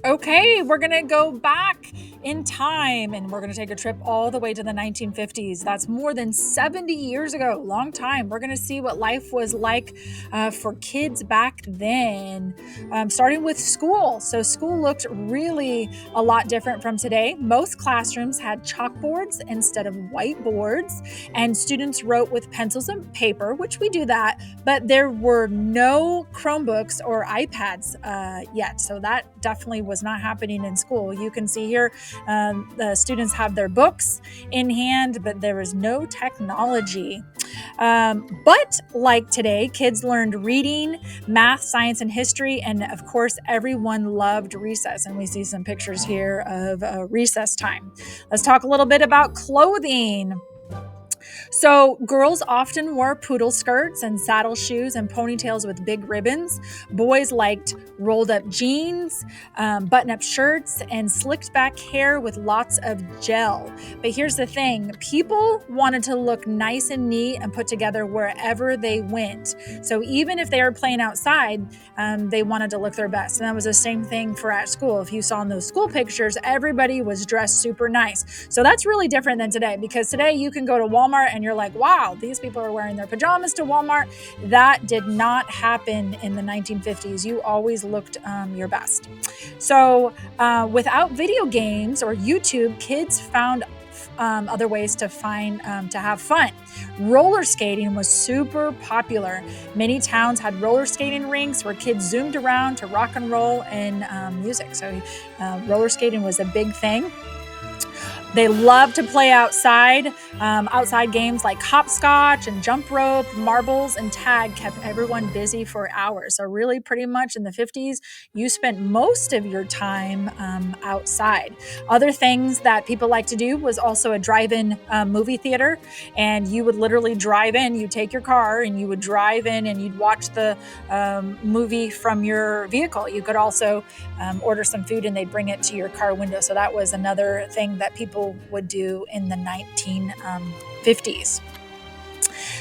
Okay, we're going to go back in time and we're going to take a trip all the way to the 1950s. That's more than 70 years ago, long time. We're going to see what life was like for kids back then, starting with school. So, school looked really a lot different from today. Most classrooms had chalkboards instead of whiteboards, and students wrote with pencils and paper, which we do that, but there were no Chromebooks or iPads yet. So that definitely was not happening in school. You can see here the students have their books in hand, but there was no technology. But like today, kids learned reading, math, science, and history. And of course, everyone loved recess. And we see some pictures here of recess time. Let's talk a little bit about clothing. So, girls often wore poodle skirts and saddle shoes and ponytails with big ribbons. Boys liked rolled up jeans, button up shirts, and slicked back hair with lots of gel. But here's the thing, people wanted to look nice and neat and put together wherever they went. So, even if they were playing outside, they wanted to look their best. And that was the same thing for at school. If you saw in those school pictures, everybody was dressed super nice. So, that's really different than today, because today you can go to Walmart and you're like, wow, these people are wearing their pajamas to Walmart. That did not happen in the 1950s. You always looked your best. So without video games or YouTube, kids found other ways to have fun. Roller skating was super popular. Many towns had roller skating rinks where kids zoomed around to rock and roll and music. So roller skating was a big thing. They loved to play outside. Outside games like hopscotch and jump rope, marbles, and tag kept everyone busy for hours. So really pretty much in the 50s, you spent most of your time outside. Other things that people like to do was also a drive-in movie theater. And you would literally drive in, you take your car and you would drive in and you'd watch the movie from your vehicle. You could also order some food and they'd bring it to your car window. So that was another thing that people would do in the 1950s.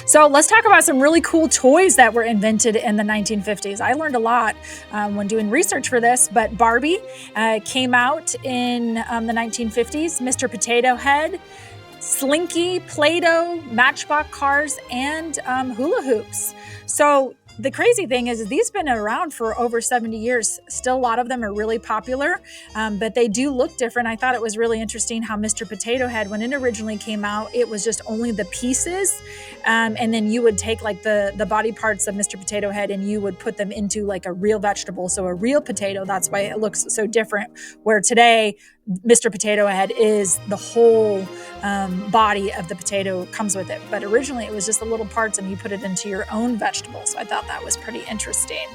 So let's talk about some really cool toys that were invented in the 1950s. I learned a lot when doing research for this, but Barbie came out in the 1950s, Mr. Potato Head, Slinky, Play-Doh, Matchbox cars, and hula hoops. So the crazy thing is these have been around for over 70 years. Still, a lot of them are really popular, but they do look different. I thought it was really interesting how Mr. Potato Head, when it originally came out, it was just only the pieces. And then you would take like the body parts of Mr. Potato Head and you would put them into like a real vegetable. So a real potato, that's why it looks so different. Where today, Mr. Potato Head is the whole body of the potato comes with it. But originally it was just the little parts and you put it into your own vegetables. So I thought that was pretty interesting.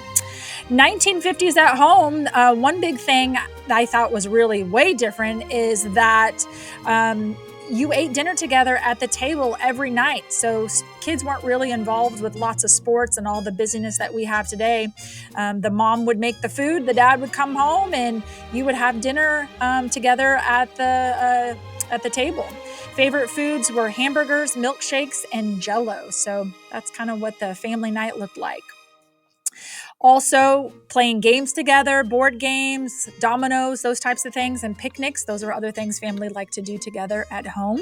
1950s at home, one big thing that I thought was really way different is that you ate dinner together at the table every night. So kids weren't really involved with lots of sports and all the busyness that we have today. The mom would make the food, the dad would come home, and you would have dinner together at the table. Favorite foods were hamburgers, milkshakes, and Jell-O. So that's kind of what the family night looked like. Also, playing games together, board games, dominoes, those types of things, and picnics. Those are other things family like to do together at home.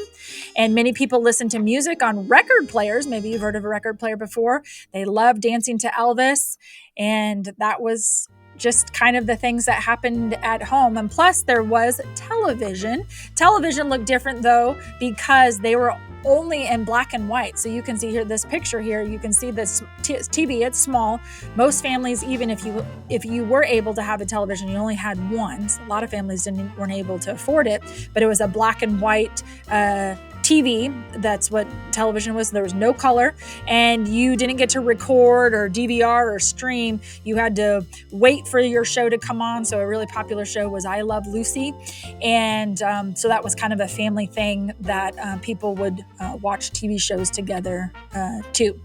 And many people listen to music on record players. Maybe you've heard of a record player before. They love dancing to Elvis. And that was just kind of the things that happened at home. And plus, there was television. Television looked different, though, because they were only in black and white. So you can see here this picture here. You can see this TV. It's small. Most families, even if you were able to have a television, you only had one. So a lot of families weren't able to afford it. But it was a black and white TV. That's what television was. There was no color, and you didn't get to record or DVR or stream. You had to wait for your show to come on. So a really popular show was I Love Lucy, and so that was kind of a family thing that people would watch TV shows together too.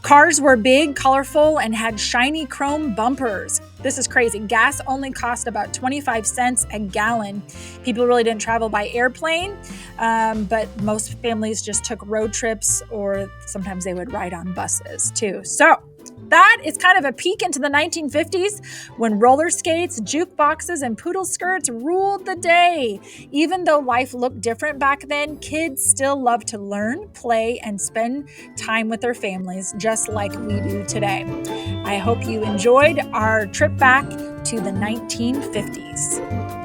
Cars were big, colorful, and had shiny chrome bumpers. This is crazy. Gas only cost about 25 cents a gallon. People really didn't travel by airplane, but most families just took road trips, or sometimes they would ride on buses too. So that is kind of a peek into the 1950s when roller skates, jukeboxes, and poodle skirts ruled the day. Even though life looked different back then, kids still loved to learn, play, and spend time with their families just like we do today. I hope you enjoyed our trip back to the 1950s.